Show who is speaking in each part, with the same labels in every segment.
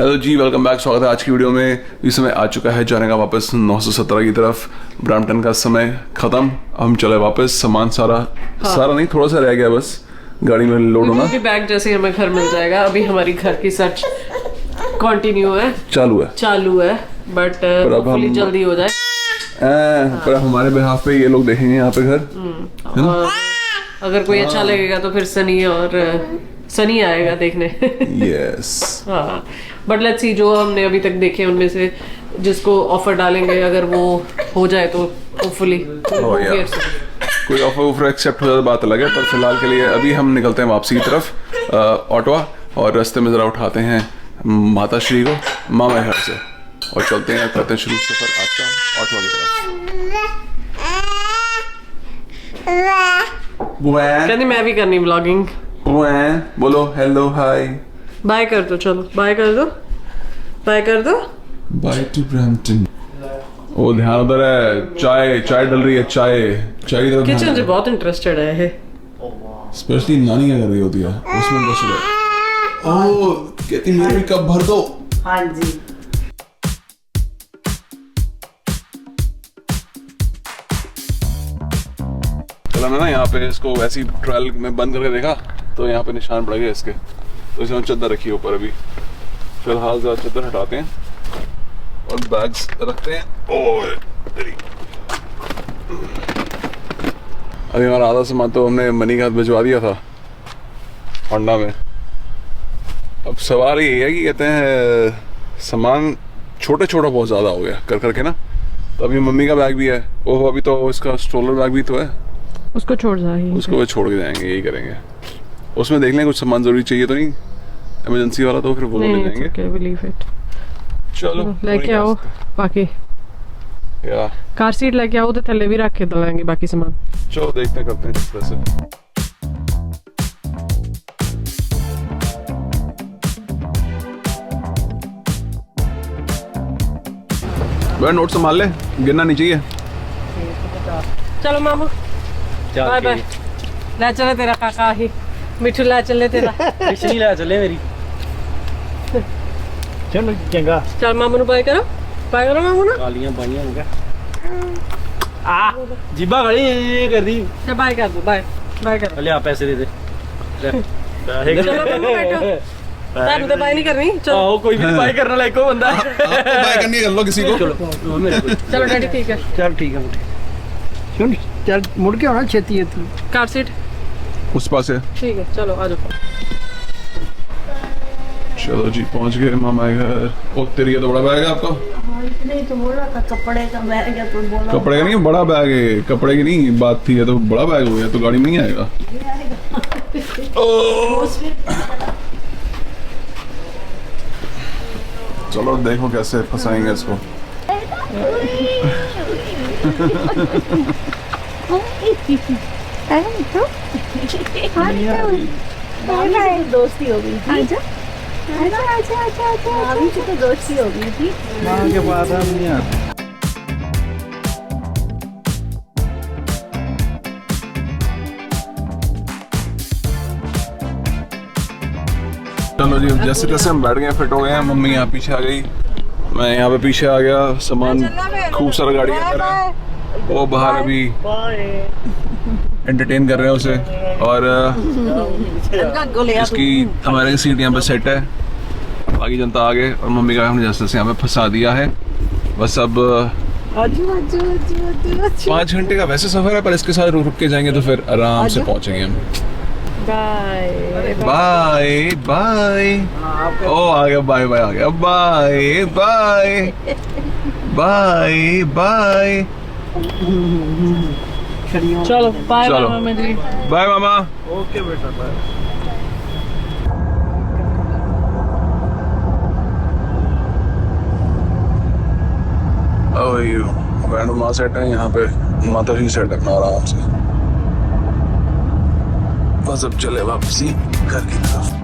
Speaker 1: Hello जी, welcome back. स्वागत है आज की वीडियो में। इस समय आ चुका है जाने का वापस 917 की तरफ। ब्रैम्पटन का समय खत्म, हम चले वापस। सामान सारा नहीं, थोड़ा सा रह गया बस गाड़ी में लोड होना।
Speaker 2: बैग जैसे हमें घर मिल जाएगा। अभी हमारी घर की सर्च कंटिन्यू है, चालू है बट होपफुली जल्दी हो जाए।
Speaker 1: पर हमारे बिहाफ पे ये लोग देखेंगे यहाँ पे घर।
Speaker 2: और अगर कोई अच्छा लगेगा तो फिर सनी आएगा देखने।
Speaker 1: यस
Speaker 2: हाँ, बट लेट्स सी, जो हमने अभी तक देखे उनमें से जिसको ऑफर डालेंगे, अगर वो हो जाए तो होपफुली
Speaker 1: कोई ऑफर एक्सेप्ट हो जाए बात अलग है। पर फिलहाल के लिए अभी हम निकलते हैं वापसी की तरफ ऑटोवा, और रास्ते में जरा उठाते हैं माता श्री को मामा घर से और चलते हैं, करते हैं शुरू सफर आज का ऑटोवा की तरफ।
Speaker 2: कहनी मैं भी करनी ब्लॉगिंग।
Speaker 1: बोलो हेलो हाय
Speaker 2: बाय कर दो, चलो बाय कर दो, बाय कर दो।
Speaker 1: By two Brampton. ओ ध्यान उधर है, चाय डल रही है। चाय की तरफ
Speaker 2: किचन से बहुत इंटरेस्टेड है।
Speaker 1: स्पेशली नानी क्या कर रही होती है उसमें इंटरेस्टेड है। ओ कहती मेरे भी कप भर दो।
Speaker 3: हाँ जी।
Speaker 1: चला मैं ना यहाँ पे इसको वैसी ट्रायल में बंद करके देखा तो यहाँ पे निशान पड़ गए इसके, तो इसमें चद्दर रखी है ऊपर। अभी फिलहाल जरा चद्दर हटाते हैं और बैग्स रखते हैं। ओए अभी हमारा आधा सामान तो हमने मनी के हाथ भिजवा दिया था होंडा में। अब सवाल ये है कि कहते हैं सामान छोटा बहुत ज़्यादा हो गया कर करके ना। तो अभी मम्मी का बैग भी है, वो अभी तो इसका स्ट्रोलर बैग भी तो है,
Speaker 2: उसको छोड़ जाएंगे,
Speaker 1: उसको छोड़ के जाएंगे, यही करेंगे। उसमें देख लें कुछ सामान जरूरी चाहिए तो नहीं, इमरजेंसी वाला तो फिर वो ले जाएंगे। चलो
Speaker 2: लेके आओ बाकी कार सीट लेके आओ तो थल्ले भी रख के दलाएंगे बाकी सामान।
Speaker 1: चलो देखते करते हैं जिस तरह से। वह नोट संभाल ले, गिरना नहीं चाहिए।
Speaker 2: चलो मामू बाय बाय। ले चले तेरा काका ही मिठू, ले चले तेरा
Speaker 3: पिछली ले चले मेरी। चलो चंगा,
Speaker 2: चल मामू नु बाय करो मामू ना।
Speaker 3: गालियां बाइयां हो गया आ जिब्बा खड़ी ये कर दी।
Speaker 2: चल बाय कर दो, बाय कर।
Speaker 3: ले आ पैसे दे दे।
Speaker 2: चलो मामू बैठो, तारू तो बाय नहीं करनी। चलो
Speaker 3: आओ, कोई भी बाय करने लायक को बंदा है।
Speaker 1: आपको बाय करनी है, कर लो किसी को।
Speaker 3: चलो मेरे को
Speaker 2: चलो डैडी ठीक है।
Speaker 3: चल ठीक है सुन, चल मुड़ के आना छेती है तू।
Speaker 2: कार सीट
Speaker 1: उस पास है।
Speaker 2: ठीक है, चलो आ जाओ।
Speaker 1: चलो जी पहुंच गए मामा के घर। ओ तेरी ये तो बड़ा बैग है आपका।
Speaker 3: नहीं तो बोल रहा था कपड़े का बैग है, तो बोला
Speaker 1: कपड़े का नहीं, बड़ा बैग है। कपड़े की नहीं बात थी, ये तो बड़ा बैग हो गया, तो गाड़ी में नहीं आएगा। चलो देखो कैसे फंसाएंगे इसको।
Speaker 4: दोस्ती हो गई थी। अच्छा अभी से तो दोस्ती हो गई थी।
Speaker 3: मां के पास हम नहीं आते।
Speaker 1: चलो जी जैसे जैसे हम बैठ गए, फिट हो गए हैं। मम्मी यहाँ पीछे आ गई, मैं यहाँ पे पीछे आ गया। सामान खूब सारा गाड़ी के अंदर है। वो बाहर अभी एंटरटेन कर रहे हैं उसे, और इसकी हमारे सीट यहाँ पे सेट है। बाकी जनता आ गए और मम्मी का हमने जैसे यहाँ पे फंसा दिया है। बस अब 5 घंटे का वैसे सफर है, पर इसके साथ रुक के जाएंगे तो फिर आराम से पहुंचेंगे हम।
Speaker 2: Bye
Speaker 1: bye. ओ आ गया, बाय आ गया। बाय।
Speaker 2: चलो बाय मामा जी।
Speaker 1: बाय मामा।
Speaker 3: ओके बेटा बाय।
Speaker 1: बैंड माँ सेट है यहाँ पे, माता जी सेट है आराम से। बस अब चले वापसी घर की तरफ।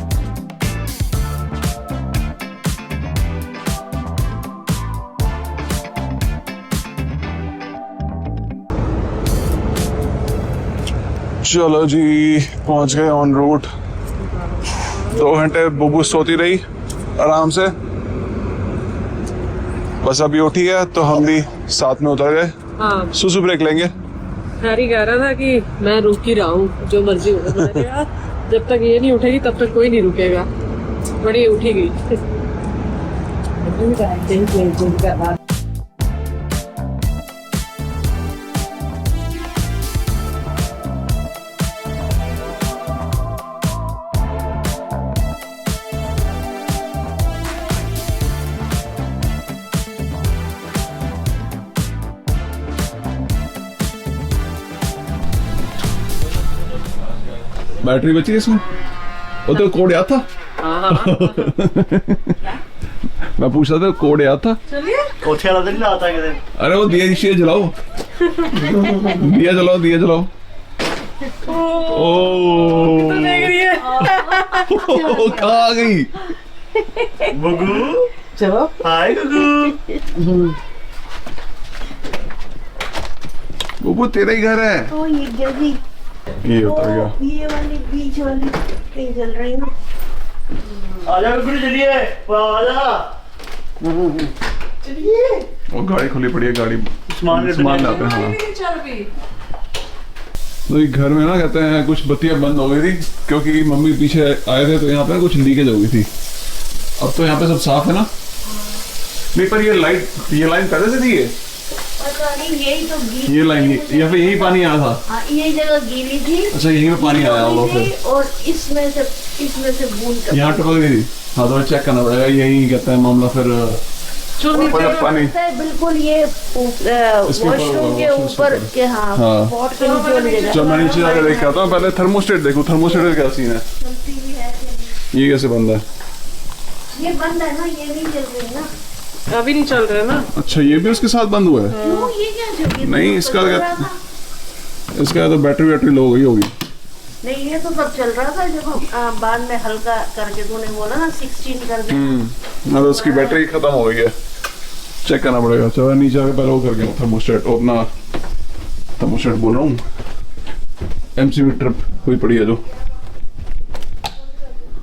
Speaker 1: चलो जी पहुंच गए ऑन रूट। 2 घंटे बुबू सोती रही आराम से, बस अभी उठी है तो हम भी साथ में उतर गए।
Speaker 2: हाँ
Speaker 1: सुसु ब्रेक लेंगे।
Speaker 2: हैरी कह रहा था कि मैं रुक ही रहा हूँ, जो मर्जी हो। मैंने कहा जब तक ये नहीं उठेगी तब तक कोई नहीं रुकेगा। बड़ी उठी गई।
Speaker 1: बैटरी बची है इसमें? वो तो कोड याद था। मैं पूछ रहा था कोड याद था।
Speaker 3: कोठे वाला दिन आता है किधर?
Speaker 1: अरे वो दिया नीचे जलाओ। दिया जलाओ, दिया जलाओ। ओ
Speaker 2: देख रही है।
Speaker 1: कहाँ आ गई?
Speaker 3: गुगू
Speaker 2: चलो
Speaker 3: हाय गुगू।
Speaker 1: वो तेरा ही घर है।
Speaker 4: तो ये जल्दी
Speaker 1: ये उतर गया।
Speaker 4: ये वाली बीच वाली नहीं चल रही ना।
Speaker 3: आजा गुगू चलिए आजा। चलिए
Speaker 1: वो गाड़ी खुली पड़ी है, गाड़ी
Speaker 3: सामान
Speaker 1: लाते हैं। हाँ
Speaker 2: चल भी।
Speaker 1: तो ये घर में ना कहते हैं कुछ बत्तियां बंद हो गई थी क्योंकि मम्मी पीछे आए थे तो यहाँ पे कुछ लीकेज हो गई थी। अब तो यहाँ पे सब साफ है ना? नहीं पर ये लाइन पहले से थी।
Speaker 4: पता नहीं, यही तो गीली
Speaker 1: ये लाइन या फिर यही पानी आया था?
Speaker 4: हाँ, यही जगह गीली थी।
Speaker 1: अच्छा यही में पानी आया होगा फिर।
Speaker 4: और इसमें से बूंद
Speaker 1: यहाँ टपक गई थी। हाँ तो चेक करना पड़ेगा, यही कहते हैं मामला फिर। पानी
Speaker 4: बिल्कुल ये वॉशरूम के ऊपर के। हाँ
Speaker 1: हाँ।
Speaker 4: पॉट के नीचे वाली जगह।
Speaker 1: चल मैं नीचे जाकर देख के आता हूँ। पहले थर्मोस्टेट देखो, थर्मोस्टेट का क्या सीन है।
Speaker 4: चलती भी है कि
Speaker 1: ये कैसे बंद है?
Speaker 4: नहीं? ये बंद है ना, ये नहीं चल रही ना।
Speaker 2: अभी नहीं चल रहा है ना।
Speaker 1: अच्छा ये भी उसके साथ बंद हुआ है?
Speaker 4: क्यों, ये क्या चल रही है?
Speaker 1: नहीं, इसका
Speaker 4: तो चल
Speaker 1: क्या-
Speaker 4: रहा था।
Speaker 1: इसका तो बैटरी लो गई होगी।
Speaker 4: नहीं ये तो सब चल रहा था जब हम बाद में हल्का करके तूने बोला ना 16 कर दिया।
Speaker 1: मतलब उसकी बैटरी खत्म हो गई है। चेक करना पड़ेगा। चलो नीचे आके पहले वो करके थर्मोस्टेट अपना थर्मोस्टेट बोल रहा हूँ। एमसीबी ट्रिप हुई पड़ी है जो,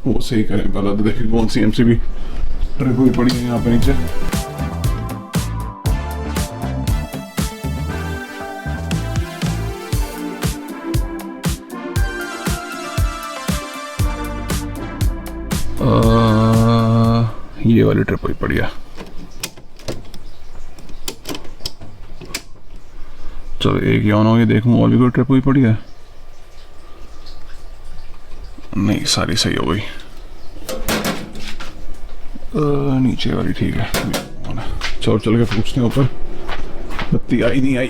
Speaker 1: वो सही करें पहले। तो देखिए कौन सी एमसीबी ट्रिप हुई पड़ी है यहाँ पे नीचे। ये वाली ट्रिप हुई पड़ी है। चलो एक ऑन हो गई, देखूं और भी कोई ट्रिप हुई पड़ी है। नहीं सारी सही हो गई। नीचे वाली ठीक है। चलो चल के पूछते हैं ऊपर। बत्ती आई नहीं आई।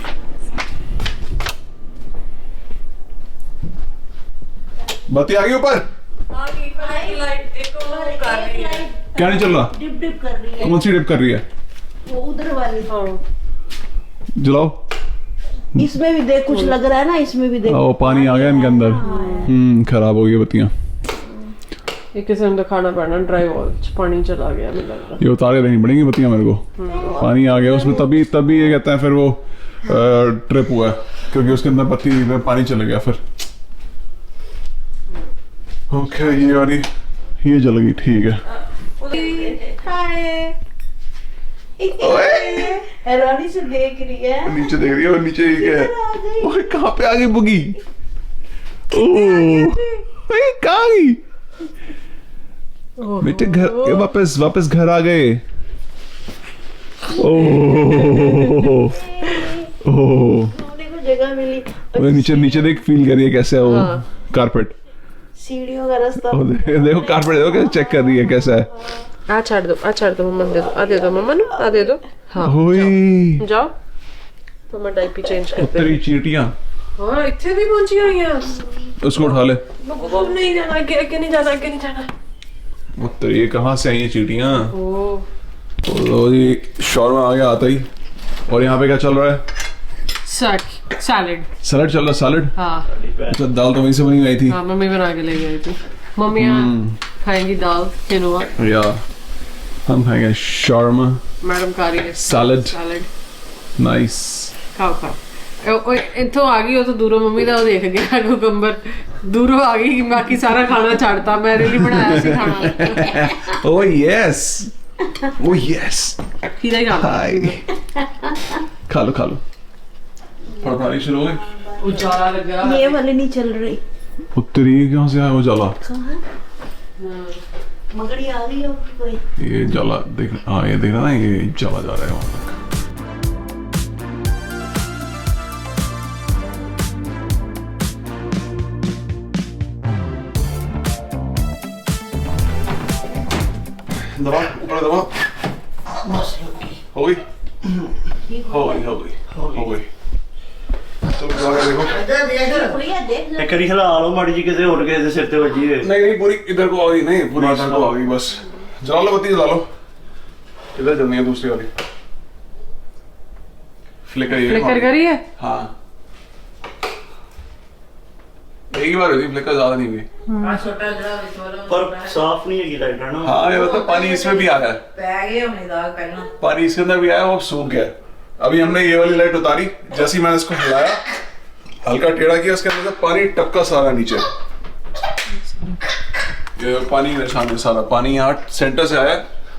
Speaker 1: बत्ती आ गई ऊपर? क्या नहीं चल रहा?
Speaker 4: डिप डिप कर रही है।
Speaker 1: कौन सी डिप कर रही है?
Speaker 4: वो उधर वाली।
Speaker 1: जलाओ।
Speaker 4: इसमें भी देख कुछ लग रहा है ना, इसमें भी देख।
Speaker 1: वो पानी आ गया इनके अंदर। खराब हो गई बत्तियां।
Speaker 2: एक किस्म का खाना पड़ना, ड्राई वॉल पानी चला गया मुझे लग रहा।
Speaker 1: ये उतारे देनी पड़ेंगी बत्तियां मेरे को। पानी आ गया उसमें, तभी ये कहते हैं फिर वो ट्रिप हुआ है क्योंकि उसके अंदर बत्ती में पानी चला गया फिर। ओके ये वाली ये जल गई, ठीक है।
Speaker 4: हैरानी से देख रही है।
Speaker 1: नीचे देख रही है और नीचे ये क्या है? ओए कहाँ पे आ गई बुगी? ओह कहाँ आ गई? बेटे घर वापस घर आ गए। ओह
Speaker 4: को जगह मिली।
Speaker 1: नीचे देख, फील करिए कैसे है वो कारपेट।
Speaker 4: सीढ़ियों का रास्ता।
Speaker 1: देखो कारपेट देखो कैसे चेक कर रही है कैसा है।
Speaker 2: आ छाड़ दो मम्मा, दे दो मम्मा नु, दे दो। हाँ जाओ मम्मा डायपर चेंज करते हैं।
Speaker 1: तेरी चींटियां
Speaker 2: हाँ इतने भी पहुंची हुई हैं।
Speaker 1: उसको उठा ले।
Speaker 2: नहीं जाना, आगे नहीं जाना।
Speaker 1: तो ये कहाँ से आई ये चींटियां?
Speaker 2: ओह
Speaker 1: तो जी शॉर्मा आ गया आता ही। और यहाँ पे क्या चल रहा है?
Speaker 2: सैलेड
Speaker 1: सैलेड चल रहा है। सैलेड?
Speaker 2: हाँ
Speaker 1: अच्छा दाल तो वहीं से बनी आई थी।
Speaker 2: हाँ मम्मी बना के ले गई थी। मम्मी खाएंगी दाल किनोआ।
Speaker 1: या हम खाएंगे शॉर्मा।
Speaker 2: मैडम खा रही है
Speaker 1: सैलेड। नाइस।
Speaker 2: खाओ इथों आ गई हो तो दूरों मम्मी का देख गया कुकम्बर दूरों आ गई, बाकी सारा खाना छाड़ता। मेरे लिए बनाया सी खाना।
Speaker 1: ओह यस ओह यस,
Speaker 2: सीधा ही खाता
Speaker 1: हाय, खा लो खा लो। फड़फड़ानी शुरू हो गई।
Speaker 2: उजाला लग रहा
Speaker 4: ये वाली नहीं चल रही।
Speaker 1: उत्तरी कहाँ से आया वो जाला?
Speaker 4: कहाँ? मगड़ी आ गई होगी कोई।
Speaker 1: ये जाला देख, हाँ ये देख रहा ना, ये जाला जा रहा है वहाँ तक। दबा ऊपर दबा। हो गई हो गई हो गई हो गई। चलो दबा के देखो।
Speaker 4: प्रिया देख
Speaker 3: एक करी खिला लो माड़ी जी किसी और के सिर ते वजी है।
Speaker 1: नहीं नहीं पूरी इधर को आ गई, नहीं पूरी इधर को आ गई बस। जला लो बत्ती, जला लो। इधर जलनी है दूसरी वाली। फ्लिकर ये
Speaker 2: फ्लिकर करी है।
Speaker 1: हाँ एक ही बार हुई थी, फ्लिकर ज्यादा नहीं हुई।
Speaker 3: पर साफ नहीं है लाइट है ना।
Speaker 1: हाँ ये मतलब पानी इसमें भी आया है, पानी इसके अंदर भी आया, वो सूख गया। अभी हमने ये वाली लाइट उतारी, जैसे ही मैंने इसको हिलाया, हल्का टेढ़ा किया, उसके अंदर से पानी टपका सारा नीचे। ये पानी निशान है सारा, पानी यहाँ सेंटर से आया,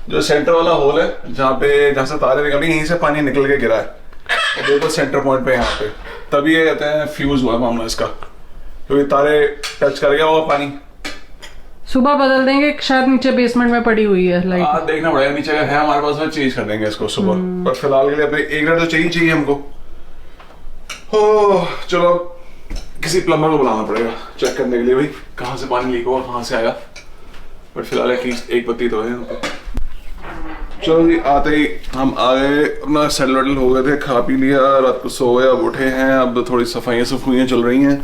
Speaker 1: जो सेंटर वाला होल है जहाँ से तारे निकली, यहीं से पानी निकल के गिरा है। और बिल्कुल सेंटर पॉइंट पे यहाँ पे, तभी ये कहते हैं फ्यूज हुआ मामला इसका, क्योंकि तारे टच कर गया वो पानी।
Speaker 2: सुबह बदल देंगे, शायद नीचे बेसमेंट में पड़ी हुई है लाइट।
Speaker 1: हाँ देखना पड़ेगा, नीचे का है हमारे पास में, चेंज कर देंगे इसको सुबह। पर फिलहाल के लिए अपने 1 मिनट तो चाहिए हमको। हो चलो किसी प्लम्बर को बुलाना पड़ेगा चेक करने के लिए, भाई कहाँ से पानी लीक हुआ, कहाँ से आया। बट फिलहाल एटलीस्ट एक बत्ती तो है यहाँ पे। चलो जी, आते ही हम आ गए, अपना सेटल वेटल हो गए थे, खा पी लिया, रात को सो गए, अब उठे हैं। अब थोड़ी सफाइयाँ चल रही हैं,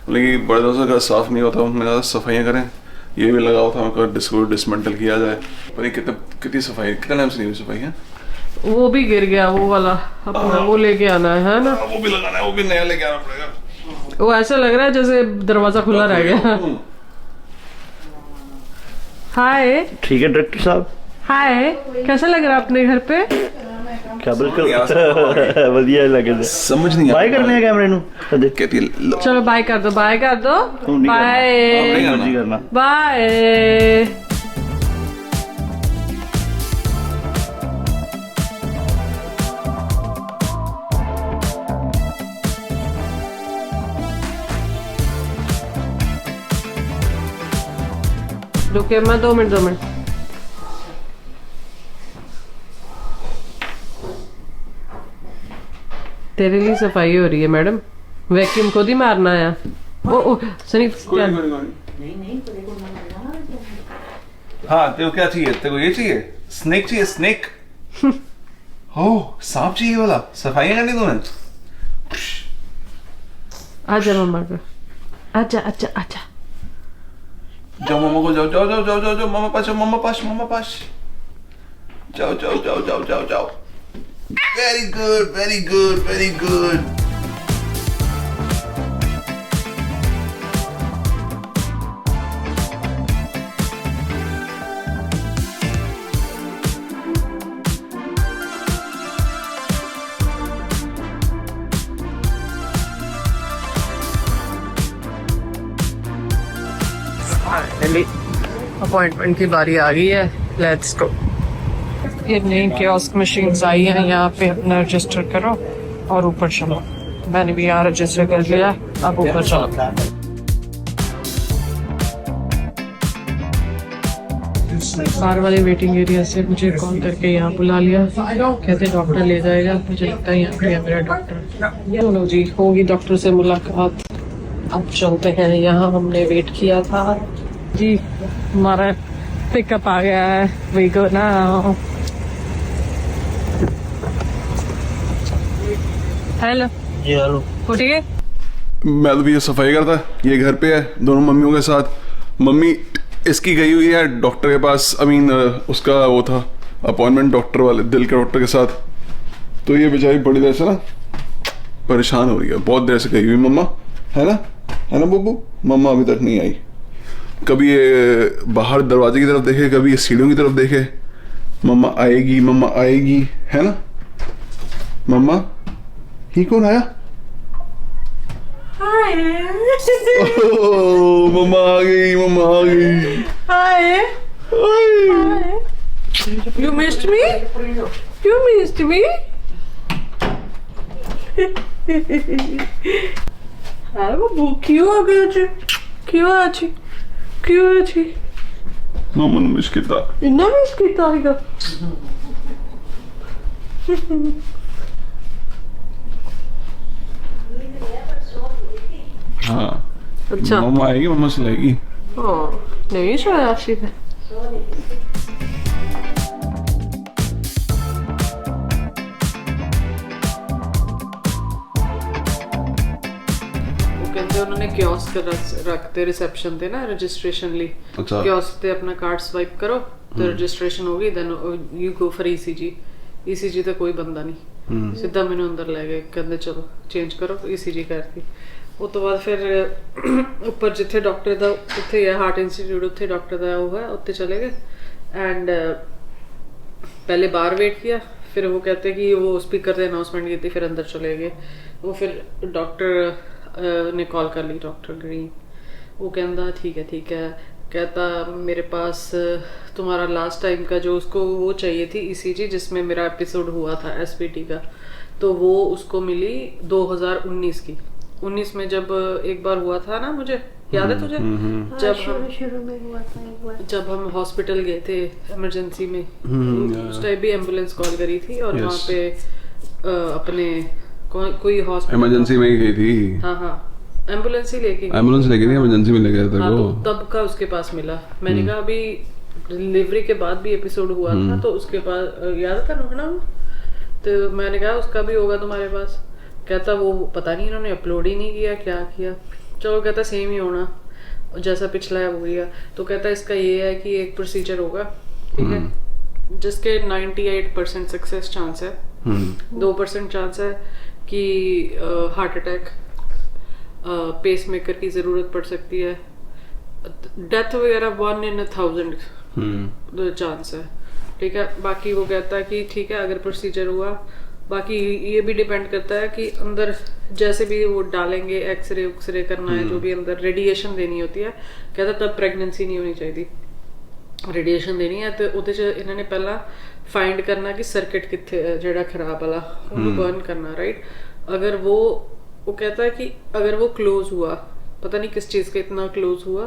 Speaker 1: लेकिन बड़े दिनों से घर साफ नहीं होता, उनमें ज़्यादा सफाइयाँ करें। ये भी लगा हुआ था मैं डिसमेंटल किया जाए, पर कितनी सफाई, कितने टाइम से नहीं हुई सफाई है।
Speaker 2: वो भी गिर गया वो वाला अपना, वो लेके आना है ना।
Speaker 1: वो भी लगाना है, वो भी नया लेके आना पड़ेगा।
Speaker 2: वो ऐसा लग रहा है जैसे दरवाजा खुला रह गया। हाय
Speaker 3: ठीक है डायरेक्टर साहब।
Speaker 2: हाय, कैसा लग रहा है अपने घर पे?
Speaker 3: क्या बिल्कुल बढ़िया लगे।
Speaker 1: समझ नहीं
Speaker 3: बाय करने हैं कैमरे नु देख
Speaker 1: कहती है
Speaker 2: चलो बाय कर दो, बाय कर दो, बाय
Speaker 3: मर्जी करना।
Speaker 2: बाय। रुके मैं 2 मिनट। तेरे लिए सफाई हो रही है मैडम, वैक्यूम खुद ही मारना है। ओ सनी क्या?
Speaker 1: हाँ तेरे को क्या चाहिए, तेरे को ये चाहिए, स्नेक चाहिए, स्नेक। हो सांप चाहिए वाला, सफाई करनी तूने।
Speaker 2: आजा मम्मा को, आजा आजा आजा।
Speaker 1: जाओ मम्मा को, जाओ जाओ जाओ जाओ जाओ जाओ, मम्मा पास, मम्मा पास, मम्मा पास, जाओ जाओ जाओ जाओ जाओ जाओ। Very good very good very good.
Speaker 2: Appointment की बारी आ गई है, लेट्स गो। ये नई कियोस्क मशीन्स आई हैं, यहाँ पे अपना रजिस्टर करो और ऊपर चलो। मैंने भी यहाँ रजिस्टर कर लिया, अब ऊपर चलो। बाहर वाले वेटिंग एरिया से मुझे कॉल करके यहाँ बुला लिया, कहते डॉक्टर ले जाएगा। मुझे लगता है यहाँ पे मेरा डॉक्टर। चलो जी, होगी डॉक्टर से मुलाकात। अब चलते हैं, यहाँ हमने वेट किया था जी, हमारा पिकअप आ गया है। We go now. Hello
Speaker 3: ji hello.
Speaker 2: उठिए।
Speaker 1: मैं तो भी ये सफाई करता, ये घर पे है दोनों मम्मियों के साथ। मम्मी इसकी गई हुई है डॉक्टर के पास, आई मीन उसका वो था अपॉइंटमेंट डॉक्टर वाले, दिल के डॉक्टर के साथ। तो ये बेचारी बड़ी देर से ना परेशान हो रही है, बहुत देर से गई हुई मम्मा, है ना बब्बू। मम्मा अभी तक नहीं आई, कभी ये बाहर दरवाजे की तरफ देखे, कभी ये सीढ़ियों की तरफ देखे। मम्मा आएगी, मम्मा आएगी, है ना मम्मा। ही कौन आया? ओह, मम्मा आ गई, मम्मा आ गई।
Speaker 2: हाय। You missed me? You missed me? हाँ वो भूखी हो गई जी क्यों अच्छी
Speaker 1: मामन मुश्किल
Speaker 2: इन्ना मिस किया हैगा
Speaker 1: हाँ
Speaker 2: अच्छा
Speaker 1: मम्मा आएगी, मम्मा सुलाएगी।
Speaker 2: हाँ नहीं सोया आशिफ है कहते उन्होंने कियोस्क रखते रिसेप्शन थे ना रजिस्ट्रेशन ली
Speaker 1: अच्छा।
Speaker 2: कियोस्क ते अपना कार्ड स्वाइप करो तो रजिस्ट्रेशन होगी then you go for ECG तो कोई बंदा नहीं सीधा मैंने अंदर ले गए कहते चलो चेंज करो ईसीजी करती वो तो बाद फिर ऊपर जिथे डॉक्टर दा उत्थे है हार्ट इंस्टीट्यूट उत्थे डॉक्टर दा वो है उत्थे चले गए एंड पहले बाहर वेट किया फिर वो कहते कि वो स्पीकर से अनाउंसमेंट की थी फिर अंदर चले गए वो फिर डॉक्टर ने कॉल कर ली डॉक्टर ग्रीन वो कहता ठीक है कहता मेरे पास तुम्हारा लास्ट टाइम का जो उसको वो चाहिए थी ईसीजी जिसमें मेरा एपिसोड हुआ था एसपीटी का तो वो उसको मिली 2019 की 19 में जब एक बार हुआ था ना मुझे याद है तुझे जब
Speaker 4: शुरू में हुआ था एक बार
Speaker 2: जब हम हॉस्पिटल गए थे इमरजेंसी में उस टाइम भी एम्बुलेंस कॉल करी थी और वहाँ पे अपने कोई हॉस्पिटल
Speaker 1: इमरजेंसी में ही गई थी।
Speaker 2: हाँ एम्बुलेंस ही लेके
Speaker 1: थी इमरजेंसी में ले गया था
Speaker 2: हाँ,
Speaker 1: वो
Speaker 2: तो तब का उसके पास मिला मैंने कहा अभी डिलीवरी के बाद भी एपिसोड हुआ था तो उसके पास याद था ना तो मैंने कहा उसका भी होगा तुम्हारे पास कहता वो पता नहीं इन्होंने अपलोड ही नहीं किया क्या किया चलो कहता सेम ही होना जैसा पिछला है वो गया तो कहता इसका ये है कि एक प्रोसीजर होगा ठीक है जिसके 98% सक्सेस चांस है 2% चांस है कि हार्ट अटैक पेस मेकर की जरूरत पड़ सकती है डेथ वगैरह 1 in 1000 चांस है ठीक है बाकी वो कहता है कि ठीक है अगर प्रोसीजर हुआ बाकी ये भी डिपेंड करता है कि अंदर जैसे भी वो डालेंगे एक्सरे करना है जो भी अंदर रेडिएशन देनी होती है कहता तब प्रेगनेंसी नहीं होनी चाहिए रेडिएशन देनी है तो ਉਹਦੇ 'ਚ ਇਹਨਾਂ ਨੇ ਪਹਿਲਾਂ फाइंड करना कि सर्किट कितने जेड़ा खराब वाला उन्हें बर्न करना राइट अगर वो कहता है कि अगर वो क्लोज हुआ पता नहीं किस चीज़ का इतना क्लोज हुआ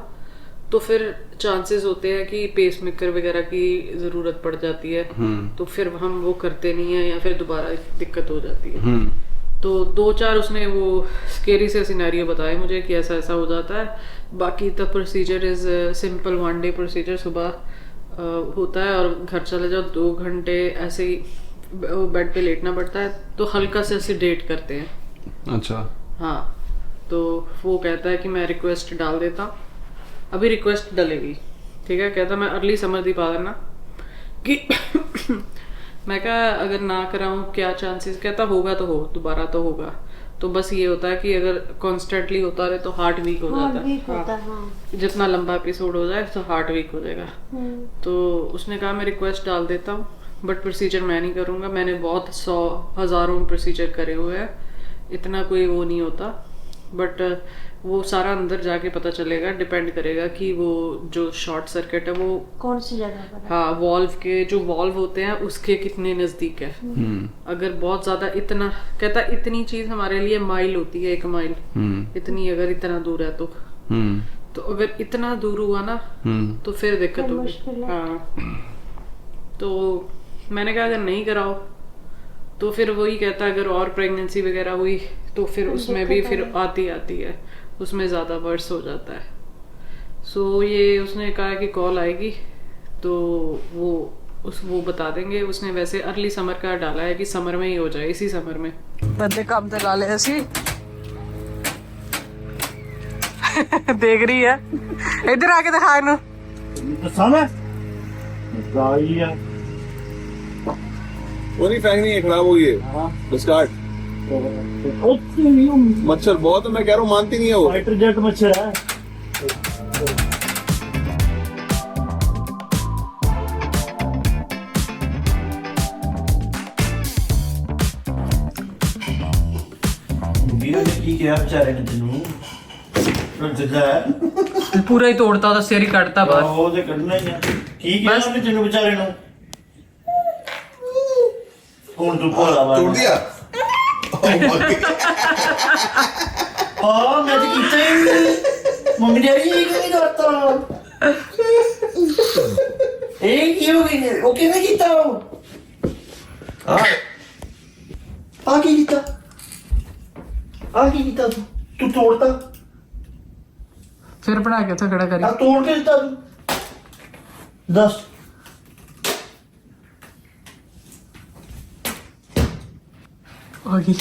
Speaker 2: तो फिर चांसेस होते हैं कि पेस मेकर वगैरह की ज़रूरत पड़ जाती है तो फिर हम वो करते नहीं है या फिर दोबारा दिक्कत हो जाती है तो 2-4 उसने वो स्केरी से सिनेरियो बताए मुझे कि ऐसा ऐसा हो जाता है बाकी the procedure is simple 1 day procedure सुबह होता है और घर चले जाओ 2 घंटे ऐसे ही बेड पे लेटना पड़ता है तो हल्का से सेडेट करते हैं
Speaker 1: अच्छा
Speaker 2: हाँ तो वो कहता है कि मैं रिक्वेस्ट डाल देता हूँ अभी रिक्वेस्ट डलेगी ठीक है कहता मैं अर्ली समर दी पा देना कि मैं कहा अगर ना कराऊँ क्या चांसेस कहता होगा तो हो दोबारा तो होगा तो बस ये होता है कि अगर कॉन्स्टेंटली होता रहे तो हार्ट वीक हो जाता है हाँ। जितना लंबा एपिसोड हो जाए तो हार्ट वीक हो जाएगा तो उसने कहा मैं रिक्वेस्ट डाल देता हूँ बट प्रोसीजर मैं नहीं करूँगा मैंने बहुत 100 हज़ारों प्रोसीजर करे हुए हैं इतना कोई वो नहीं होता बट वो सारा अंदर जाके पता चलेगा डिपेंड करेगा कि वो जो शॉर्ट सर्किट है वो
Speaker 4: कौन सी जगह पर
Speaker 2: हाँ वॉल्व के जो वॉल्व होते हैं उसके कितने नजदीक है अगर बहुत ज्यादा इतना कहता इतनी चीज हमारे लिए माइल होती है 1 माइल इतनी अगर इतना दूर है तो अगर इतना दूर हुआ ना तो फिर दिक्कत होगी हाँ तो मैंने कहा अगर नहीं कराओ तो फिर वही कहता अगर और प्रेगनेंसी वगैरह हुई तो फिर उसमें भी फिर आती है उसमें ज़्यादा वर्स हो जाता है सो ये उसने कहा कि कॉल आएगी तो वो बता देंगे उसने वैसे अर्ली समर का डाला है कि समर में ही हो जाए इसी समर में बंदे काम ते ला ले ऐसी देख रही है इधर आके दिखा इन्हें
Speaker 1: वो नहीं फेंकनी है खराब हो गई है डिस्कार्ड मच्छर बहुत है मैं कह रहा हूँ मानती नहीं है वो
Speaker 3: फाइटर जेट मच्छर है की क्या बेचारे ने तेनू
Speaker 2: पूरा ही तोड़ता ਉਹਦਾ ਸਿਰ ਹੀ ਕੱਟਦਾ ਬਾਹਰ
Speaker 3: ਉਹ ਤੇ ਕੱਢਣਾ ਹੀ ਆ ਕੀ ਕਿਹਾ ਉਹਨੇ ਤੈਨੂੰ ਵਿਚਾਰੇ ਨੂੰ कौन तू भोला
Speaker 1: तोड़ दिया
Speaker 3: हाँ मैं तो कीता ही नहीं मम्मी डैडी ये क्यों नहीं करता ये क्यों नहीं ओके नहीं कीता हाँ आगे कीता तू तोड़ता
Speaker 2: फिर पढ़ा के तो खड़ा करी
Speaker 3: तोड़ के देता तू 10
Speaker 2: होगी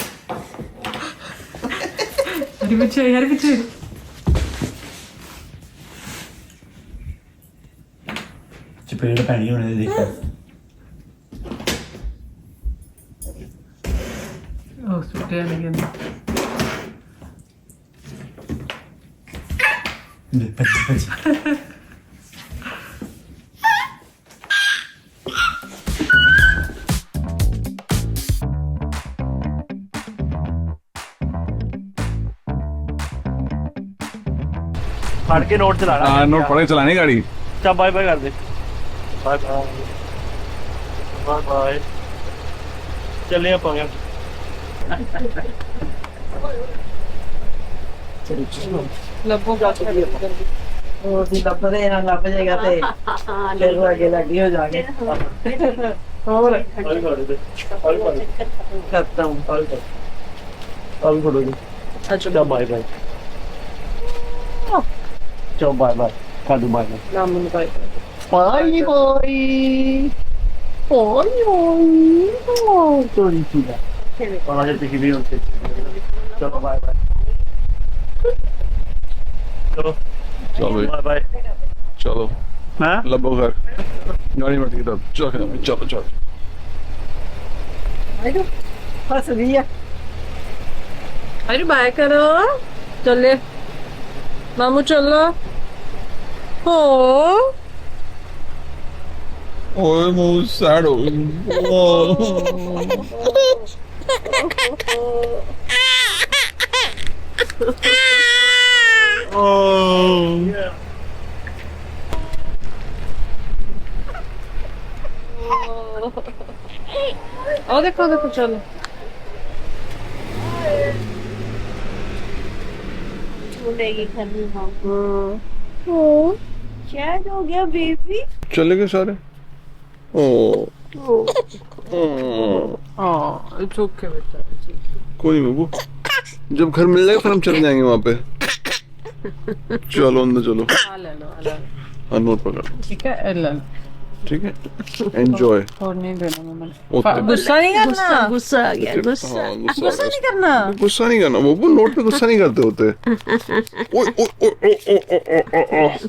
Speaker 2: अरे पीछे यार पीछे
Speaker 3: चपेड़ पैनी होने दे देखा
Speaker 2: ओ सुटे नहीं गया
Speaker 3: पंच फड़ के नोट चलाना
Speaker 1: हाँ नोट पड़े चलाने गाड़ी
Speaker 3: चल बाय बाय कर दे बाय बाय बाय बाय चलिए आप आगे
Speaker 2: लब्बों का
Speaker 5: ਉਹ ਦੀ ਲੱਭਦੇ ਆ ਲੱਭ ਜਾਏਗਾ ਤੇ ਫਿਰ ਉਹ ਅੱਗੇ ਲੱਗੀ ਹੋ ਜਾਗੇ ਹੋਰ
Speaker 3: हॉल कर दे हॉल कर दे
Speaker 5: ਕਰਤਾ ਹੂੰ
Speaker 3: हॉल कर हॉल कर दे
Speaker 2: अच्छा
Speaker 3: चल बाय बाय चल बाय बाय कर दो बाय बाय
Speaker 2: नाम में बाय
Speaker 3: बाय बाय चोरी चूड़ा और आज देखी भी होते चलो बाय बाय चलो
Speaker 1: चलो भाई
Speaker 3: बाय बाय
Speaker 1: चलो
Speaker 3: हाँ
Speaker 1: लबो घर गाड़ी में टिकट चलो चलो चलो
Speaker 5: ਫਸ ਗਈ ਆ
Speaker 2: अरे बाय करो चले मामू चलो हो
Speaker 1: ओए मुंह सैड हो
Speaker 2: ओ देखो देखो चलो
Speaker 4: छूटेगी घर में हम क्या हो गया बेबी
Speaker 1: चले गए सारे ओ
Speaker 2: हाँ इट्स ओके बेटा
Speaker 1: कोई नहीं बाबू जब घर मिल जाएगा फिर हम चले जाएंगे वहाँ पे चलो अंदर चलो
Speaker 2: आ ले लो
Speaker 1: हाँ नोट पकड़
Speaker 2: ठीक है ले लो
Speaker 1: ठीक है एंजॉय
Speaker 2: और नहीं देना मम्मा
Speaker 1: ओके
Speaker 2: गुस्सा नहीं करना
Speaker 4: गुस्सा आ गया गुस्सा
Speaker 1: हाँ
Speaker 2: गुस्सा नहीं करना
Speaker 1: गुस्सा नहीं करना वो नोट पे गुस्सा नहीं करते होते ओए ओए ओए ओए ओए ओए ओए